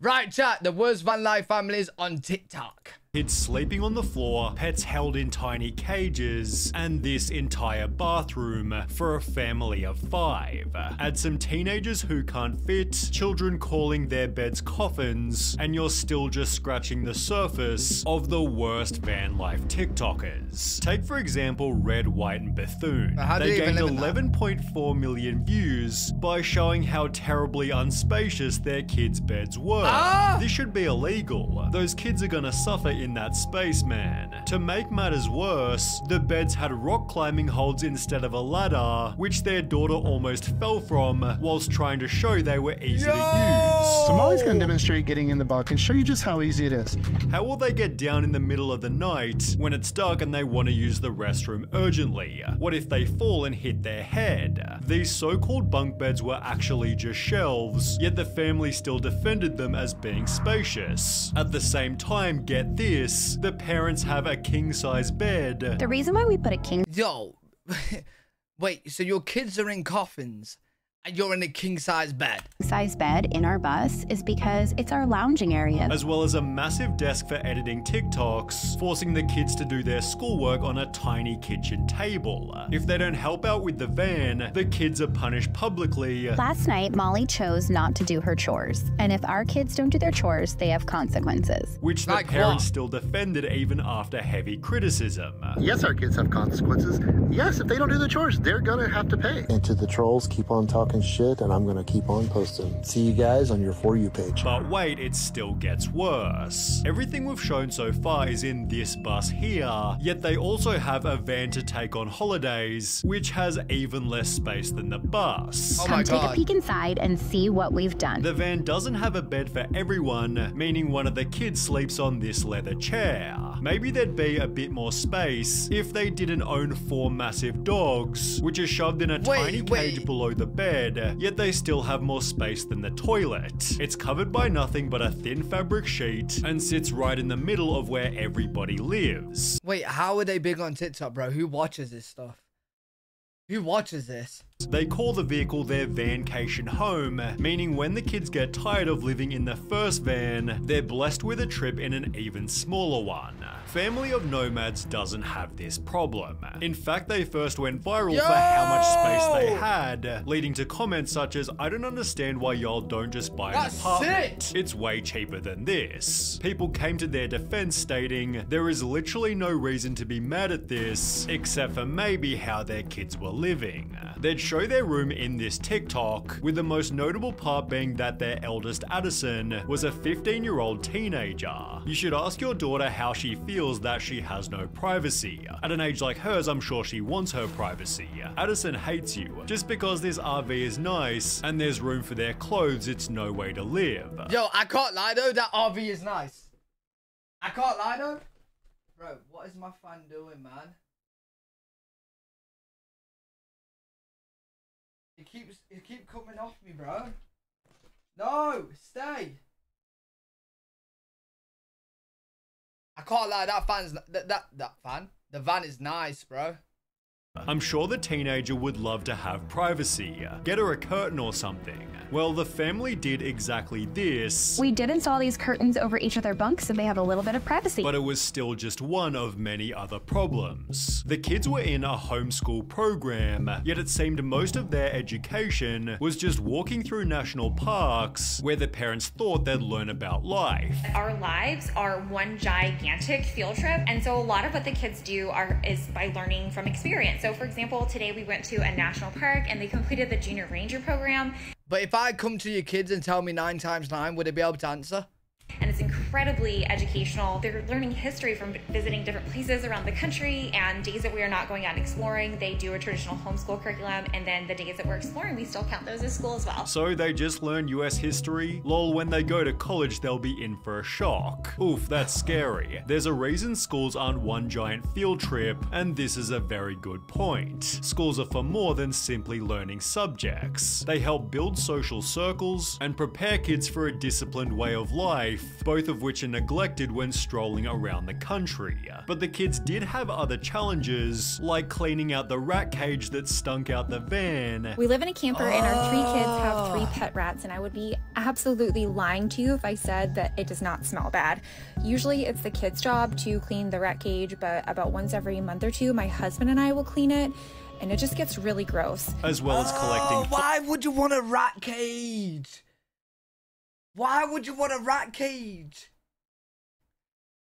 Right, chat. The worst van life families on TikTok. Kids sleeping on the floor, pets held in tiny cages, and this entire bathroom for a family of 5. Add some teenagers who can't fit, children calling their beds coffins, and you're still just scratching the surface of the worst van life TikTokers. Take for example Red, White, and Bethune. They gained 11.4 million views by showing how terribly unspacious their kids' beds were. This should be illegal. Those kids are gonna suffer in that space, man. To make matters worse, the beds had rock climbing holds instead of a ladder, which their daughter almost fell from whilst trying to show they were easy to use. So Molly's gonna demonstrate getting in the bucket and show you just how easy it is. How will they get down in the middle of the night when it's dark and they want to use the restroom urgently? What if they fall and hit their head? These so-called bunk beds were actually just shelves, yet the family still defended them as being spacious. At the same time, get this, the parents have a king-size bed. The reason why we put a king... Yo, wait, so your kids are in coffins and you're in a king-size bed? Size bed in our bus is because it's our lounging area. As well as a massive desk for editing TikToks, forcing the kids to do their schoolwork on a tiny kitchen table. If they don't help out with the van, the kids are punished publicly. Last night, Molly chose not to do her chores. And if our kids don't do their chores, they have consequences. Which the parents still defended even after heavy criticism. Yes, our kids have consequences. Yes, if they don't do the chores, they're gonna have to pay. And to the trolls, keep on talking shit, and I'm gonna keep on posting. See you guys on your For You page. But wait, it still gets worse. Everything we've shown so far is in this bus here, yet they also have a van to take on holidays, which has even less space than the bus. Oh my God. Come take a peek inside and see what we've done. The van doesn't have a bed for everyone, meaning one of the kids sleeps on this leather chair. Maybe there'd be a bit more space if they didn't own 4 massive dogs, which are shoved in a tiny cage below the bed, yet they still have more space than the toilet. It's covered by nothing but a thin fabric sheet and sits right in the middle of where everybody lives. Wait, how are they big on TikTok, bro? Who watches this stuff? Who watches this? They call the vehicle their vancation home, meaning when the kids get tired of living in the first van, they're blessed with a trip in an even smaller one. Family of Nomads doesn't have this problem. In fact, they first went viral for how much space they had, leading to comments such as, "I don't understand why y'all don't just buy an apartment. It's way cheaper than this." People came to their defense stating, there is literally no reason to be mad at this, except for maybe how their kids were living. They'd show their room in this TikTok, with the most notable part being that their eldest Addison was a 15-year-old teenager. You should ask your daughter how she feels that she has no privacy. At an age like hers, I'm sure she wants her privacy. Addison hates you. Just because this RV is nice and there's room for their clothes, it's no way to live. Yo, I can't lie though, that RV is nice. I can't lie though. Bro, what is my fan doing, man? It keeps coming off me, bro. No, stay. I can't lie, that fan's the van is nice, bro. I'm sure the teenager would love to have privacy. Get her a curtain or something. Well, the family did exactly this. We did install these curtains over each of their bunks so they have a little bit of privacy. But it was still just one of many other problems. The kids were in a homeschool program, yet it seemed most of their education was just walking through national parks where the parents thought they'd learn about life. Our lives are one gigantic field trip, and so a lot of what the kids do is by learning from experience. So for example, today we went to a national park and they completed the Junior Ranger program. But if I come to your kids and tell me 9 times 9, would they be able to answer? And it's incredibly educational. They're learning history from visiting different places around the country, and days that we are not going out exploring, they do a traditional homeschool curriculum, and then the days that we're exploring, we still count those as school as well. So they just learn US history? Lol, when they go to college, they'll be in for a shock. Oof, that's scary. There's a reason schools aren't one giant field trip, and this is a very good point. Schools are for more than simply learning subjects. They help build social circles and prepare kids for a disciplined way of life, both of of which are neglected when strolling around the country. But the kids did have other challenges, like cleaning out the rat cage that stunk out the van. We live in a camper and our 3 kids have 3 pet rats, and I would be absolutely lying to you if I said that it does not smell bad. Usually it's the kids' job to clean the rat cage, but about once every month or 2, my husband and I will clean it, and it just gets really gross. As well as collecting. Why would you want a rat cage? Why would you want a rat cage?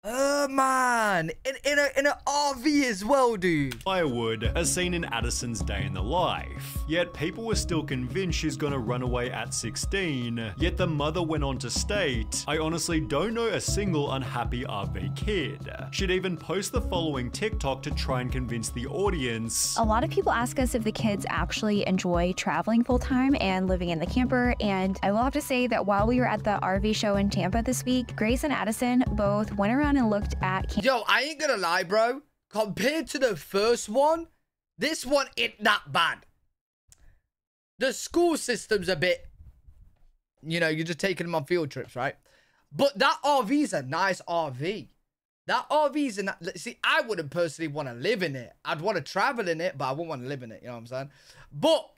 Man, in an RV as well, dude. Firewood, as seen in Addison's day in the life. Yet people were still convinced she's gonna run away at 16. Yet the mother went on to state, "I honestly don't know a single unhappy RV kid." She'd even post the following TikTok to try and convince the audience. A lot of people ask us if the kids actually enjoy traveling full time and living in the camper, and I will have to say that while we were at the RV show in Tampa this week, Grace and Addison both went around and looked at Yo, I ain't gonna lie, bro. Compared to the first one, this one ain't that bad. The school system's a bit, you know, you're just taking them on field trips, right? But that RV's a nice RV. That RV's a see, I wouldn't personally want to live in it. I'd want to travel in it, but I wouldn't want to live in it, you know what I'm saying? But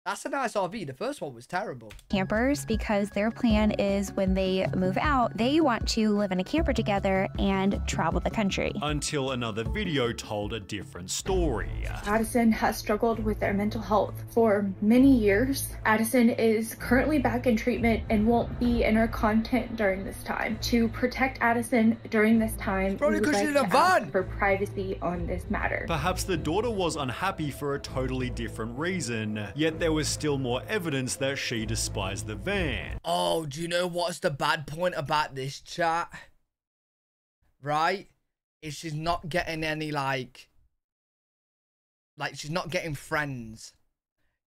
that's a nice RV. The first one was terrible. campers because their plan is when they move out, they want to live in a camper together and travel the country. Until another video told a different story. Addison has struggled with their mental health for many years. Addison is currently back in treatment and won't be in our content during this time. To protect Addison during this time, Probably we would because like she's in a to ask van. for privacy on this matter. Perhaps the daughter was unhappy for a totally different reason, yet there was still more evidence that she despised the van. Oh, do you know what's the bad point about this chat? Right? Is she's not getting any, like she's not getting friends.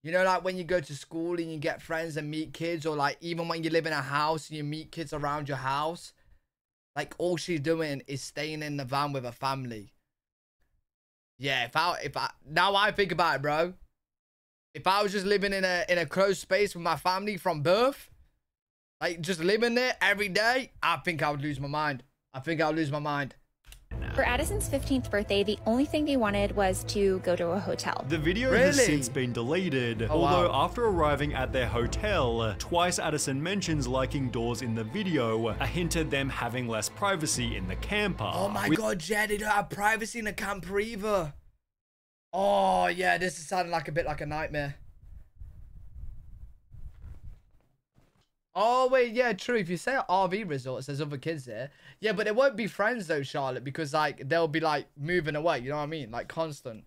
You know, like when you go to school and you get friends and meet kids, or like even when you live in a house and you meet kids around your house, like all she's doing is staying in the van with her family. Yeah, if I now I think about it, bro. If I was just living in a closed space with my family from birth, like just living there every day, I think I would lose my mind. I think I would lose my mind. For Addison's 15th birthday, the only thing they wanted was to go to a hotel. The video has Really? since been deleted, Oh, although wow. after arriving at their hotel, twice Addison mentions liking doors in the video, a hint at them having less privacy in the camper. Oh my god, yeah, they don't have privacy in the camper either. Oh yeah, this is sounding like a bit like a nightmare. Oh wait, yeah, true. If you say an RV resort, there's other kids there. Yeah, but they won't be friends though, Charlotte, because like they'll be like moving away. You know what I mean? Like constant.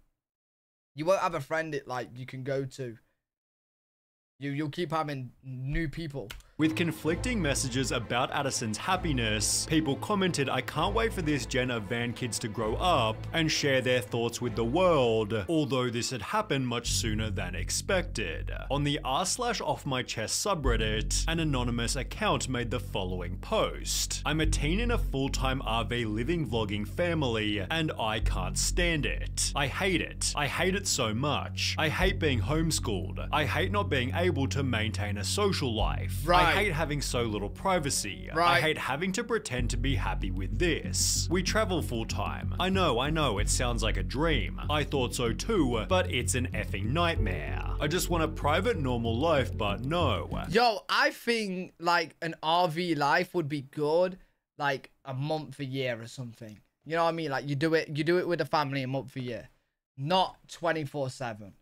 You won't have a friend that like you can go to. You'll keep having new people. With conflicting messages about Addison's happiness, people commented, "I can't wait for this gen of van kids to grow up and share their thoughts with the world," although this had happened much sooner than expected. On the r/offmychest subreddit, an anonymous account made the following post. "I'm a teen in a full-time RV living vlogging family, and I can't stand it. I hate it. I hate it so much. I hate being homeschooled. I hate not being able to maintain a social life. Right. I hate having so little privacy. I Right. hate having to pretend to be happy with this. We travel full time. I know, it sounds like a dream. I thought so too, but it's an effing nightmare. I just want a private normal life, but no." Yo, I think like an RV life would be good, like a month a year or something. You know what I mean? Like you do it with a family a month a year, not 24/7.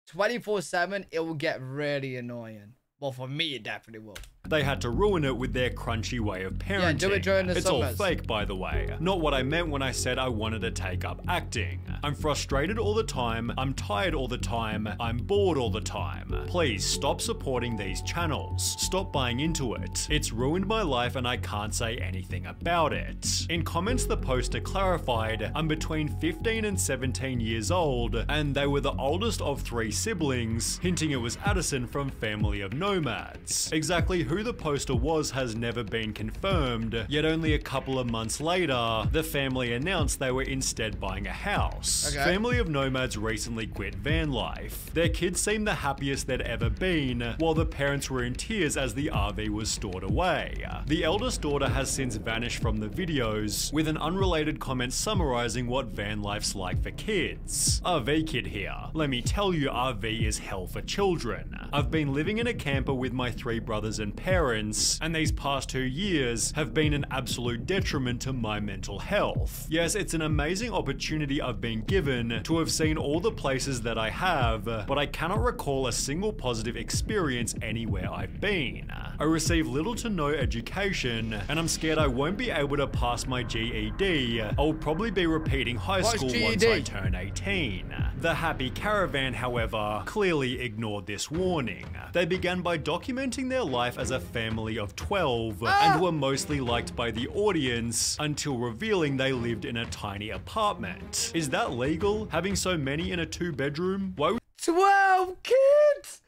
24/7, it will get really annoying. Well, for me, it definitely will. They had to ruin it with their crunchy way of parenting. Yeah, do it during the It's all summers. fake, by the way. Not what I meant when I said I wanted to take up acting. I'm frustrated all the time, I'm tired all the time, I'm bored all the time. Please stop supporting these channels. Stop buying into it. It's ruined my life and I can't say anything about it. In comments, the poster clarified, "I'm between 15 and 17 years old, and they were the oldest of 3 siblings," hinting it was Addison from Family of Nomads. Exactly who the poster was has never been confirmed, yet only a couple of months later, the family announced they were instead buying a house. Okay. Family of Nomads recently quit van life. Their kids seemed the happiest they'd ever been, while the parents were in tears as the RV was stored away. The eldest daughter has since vanished from the videos, with an unrelated comment summarizing what van life's like for kids. RV kid here. Let me tell you, RV is hell for children. I've been living in a camper with my 3 brothers and parents, and these past 2 years have been an absolute detriment to my mental health. Yes, it's an amazing opportunity I've been given to have seen all the places that I have, but I cannot recall a single positive experience anywhere I've been. I receive little to no education, and I'm scared I won't be able to pass my GED. I'll probably be repeating high school once I turn 18. The Happy Caravan, however, clearly ignored this warning. They began by documenting their life as a family of 12 and were mostly liked by the audience until revealing they lived in a tiny apartment. Is that legal? Having so many in a 2-bedroom? Why 12 kids!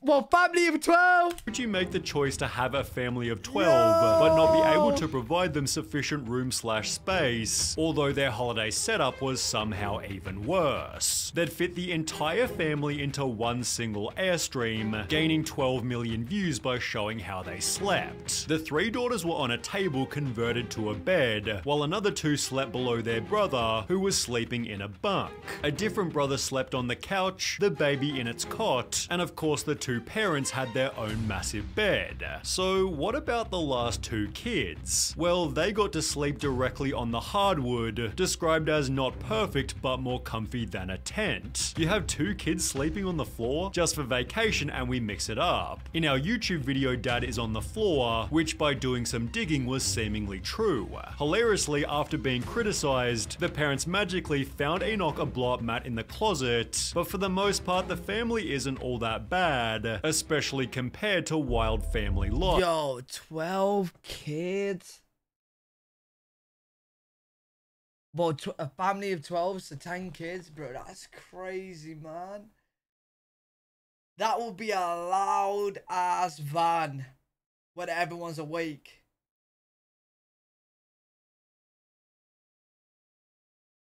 Well, family of 12! would you make the choice to have a family of 12 but not be able to provide them sufficient room/space, although their holiday setup was somehow even worse? They'd fit the entire family into one single Airstream, gaining 12 million views by showing how they slept. The 3 daughters were on a table converted to a bed, while another 2 slept below their brother, who was sleeping in a bunk. A different brother slept on the couch, the baby in its cot, and of course the 2 parents had their own massive bed. So what about the last 2 kids? Well, they got to sleep directly on the hardwood, described as not perfect but more comfy than a tent. You have 2 kids sleeping on the floor just for vacation and we mix it up. In our YouTube video, Dad is on the floor, which by doing some digging was seemingly true. Hilariously, after being criticized, the parents magically found Enoch a blow-up mat in the closet, but for the most part the family isn't all that bad, especially compared to Wild Family Life. Yo, 12 kids? Well, a family of 12, so 10 kids, bro, that's crazy, man. That would be a loud ass van when everyone's awake.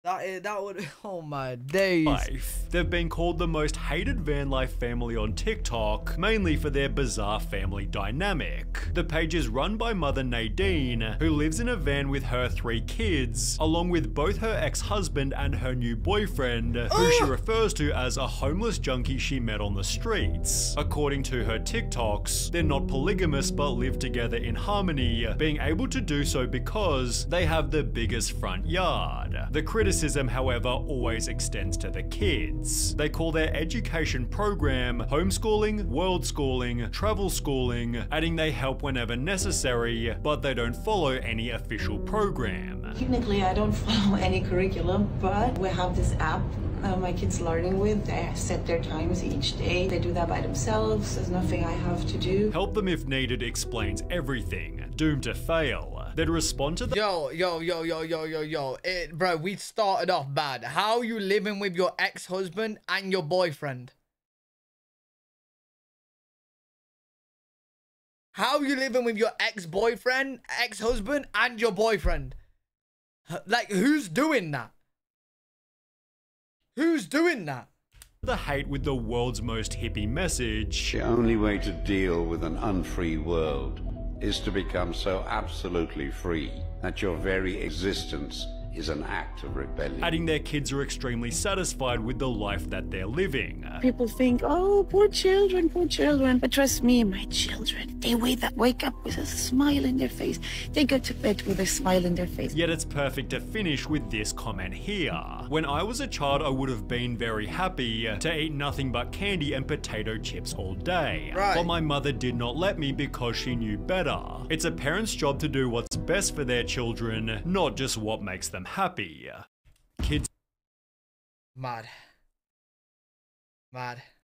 That would, oh my days. They've been called the most hated van life family on TikTok, mainly for their bizarre family dynamic. The page is run by mother Nadine, who lives in a van with her 3 kids, along with both her ex-husband and her new boyfriend, who she refers to as a homeless junkie she met on the streets. According to her TikToks, they're not polygamous but live together in harmony, being able to do so because they have the biggest front yard. The criticism, however, always extends to the kids. They call their education program homeschooling, world schooling, travel schooling, adding they help whenever necessary, but they don't follow any official program. Technically, I don't follow any curriculum, but we have this app my kids learning with. They set their times each day. They do that by themselves. There's nothing I have to do. Help them if needed explains everything. Doomed to fail. They'd respond to the Bro, we started off bad. How are you living with your ex-husband and your boyfriend? How are you living with your ex-boyfriend, ex-husband, and your boyfriend? Like, who's doing that? Who's doing that? The hate with the world's most hippie message. The only way to deal with an unfree world is to become so absolutely free that your very existence is an act of rebellion. Adding their kids are extremely satisfied with the life that they're living. People think, oh, poor children, poor children. But trust me, my children, they wake up with a smile in their face. They go to bed with a smile in their face. Yet it's perfect to finish with this comment here. When I was a child, I would have been very happy to eat nothing but candy and potato chips all day. Right. But my mother did not let me because she knew better. It's a parent's job to do what's best for their children, not just what makes them happy. Kids. Mad.